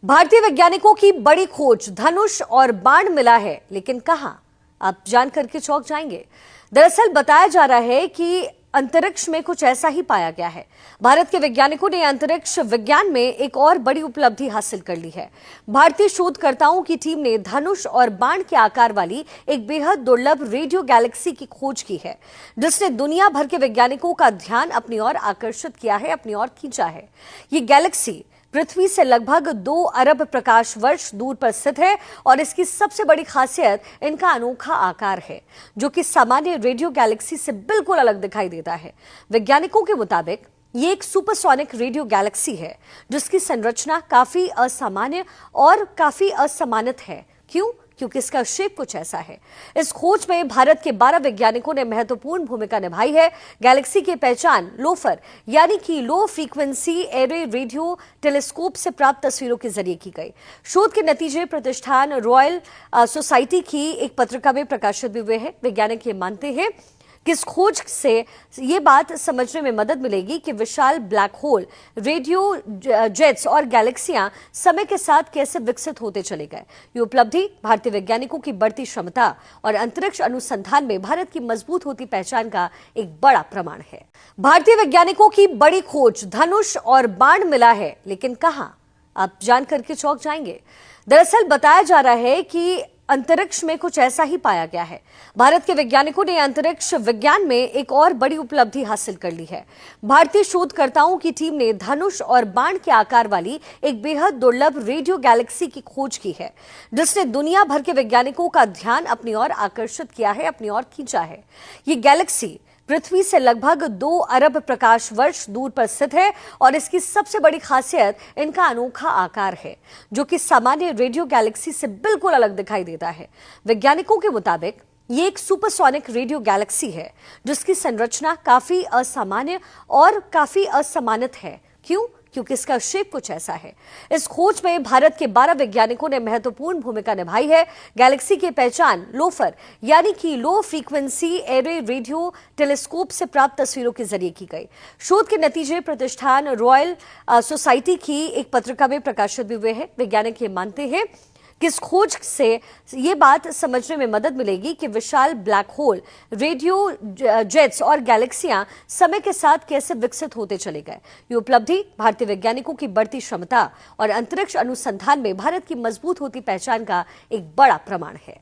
भारतीय वैज्ञानिकों की बड़ी खोज, धनुष और बाण मिला है, लेकिन कहां? आप जानकर के चौंक जाएंगे। दरअसल बताया जा रहा है कि अंतरिक्ष में कुछ ऐसा ही पाया गया है। भारत के वैज्ञानिकों ने अंतरिक्ष विज्ञान में एक और बड़ी उपलब्धि हासिल कर ली है। भारतीय शोधकर्ताओं की टीम ने धनुष और बाण के आकार वाली एक बेहद दुर्लभ रेडियो गैलेक्सी की खोज की है, जिसने दुनिया भर के वैज्ञानिकों का ध्यान अपनी ओर आकर्षित किया है, अपनी ओर खींचा है। ये गैलेक्सी पृथ्वी से लगभग 2 अरब प्रकाश वर्ष दूर पर स्थित है और इसकी सबसे बड़ी खासियत इनका अनोखा आकार है, जो कि सामान्य रेडियो गैलेक्सी से बिल्कुल अलग दिखाई देता है। वैज्ञानिकों के मुताबिक ये एक सुपरसोनिक रेडियो गैलेक्सी है, जिसकी संरचना काफी असामान्य और काफी असमानित है। क्यों? क्योंकि इसका शेप कुछ ऐसा है। इस खोज में भारत के 12 वैज्ञानिकों ने महत्वपूर्ण भूमिका निभाई है। गैलेक्सी की पहचान लोफर यानी कि low frequency array radio telescope से प्राप्त तस्वीरों के जरिए की गई। शोध के नतीजे प्रतिष्ठान रॉयल सोसाइटी की एक पत्रिका में प्रकाशित भी हुए हैं। वैज्ञानिक ये मानते हैं कि इस खोज से ये बात समझने में मदद मिलेगी कि विशाल ब्लैक होल, रेडियो जेट्स और गैलेक्सियां समय के साथ कैसे विकसित होते चले गए। ये उपलब्धि भारतीय वैज्ञानिकों की बढ़ती क्षमता और अंतरिक्ष अनुसंधान में भारत की मजबूत होती पहचान का एक बड़ा प्रमाण है। भारतीय वैज्ञानिकों की बड़ी खोज, धनुष और बाण मिला है, लेकिन कहां? आप जानकर के चौंक जाएंगे। दरअसल बताया जा रहा है कि अंतरिक्ष में कुछ ऐसा ही पाया गया है। भारत के वैज्ञानिकों ने अंतरिक्ष विज्ञान में एक और बड़ी उपलब्धि हासिल कर ली है। भारतीय शोधकर्ताओं की टीम ने धनुष और बाण के आकार वाली एक बेहद दुर्लभ रेडियो गैलेक्सी की खोज की है, जिसने दुनिया भर के वैज्ञानिकों का ध्यान अपनी ओर आकर्षित किया है, अपनी ओर खींचा है। ये गैलेक्सी पृथ्वी से लगभग 2 अरब प्रकाश वर्ष दूर पर स्थित है और इसकी सबसे बड़ी खासियत इनका अनोखा आकार है, जो कि सामान्य रेडियो गैलेक्सी से बिल्कुल अलग दिखाई देता है। वैज्ञानिकों के मुताबिक ये एक सुपरसोनिक रेडियो गैलेक्सी है, जिसकी संरचना काफी असामान्य और काफी असमानित है। क्यों? क्योंकि इसका शेप कुछ ऐसा है। इस खोज में भारत के 12 वैज्ञानिकों ने महत्वपूर्ण भूमिका निभाई है। गैलेक्सी की पहचान लोफर यानी कि low frequency array radio telescope से प्राप्त तस्वीरों के जरिए की गई। शोध के नतीजे प्रतिष्ठान रॉयल सोसाइटी की एक पत्रिका में प्रकाशित भी हुए हैं। वैज्ञानिक ये मानते हैं कि इस खोज से ये बात समझने में मदद मिलेगी कि विशाल ब्लैक होल, रेडियो जेट्स और गैलेक्सियां समय के साथ कैसे विकसित होते चले गए। ये उपलब्धि भारतीय वैज्ञानिकों की बढ़ती क्षमता और अंतरिक्ष अनुसंधान में भारत की मजबूत होती पहचान का एक बड़ा प्रमाण है।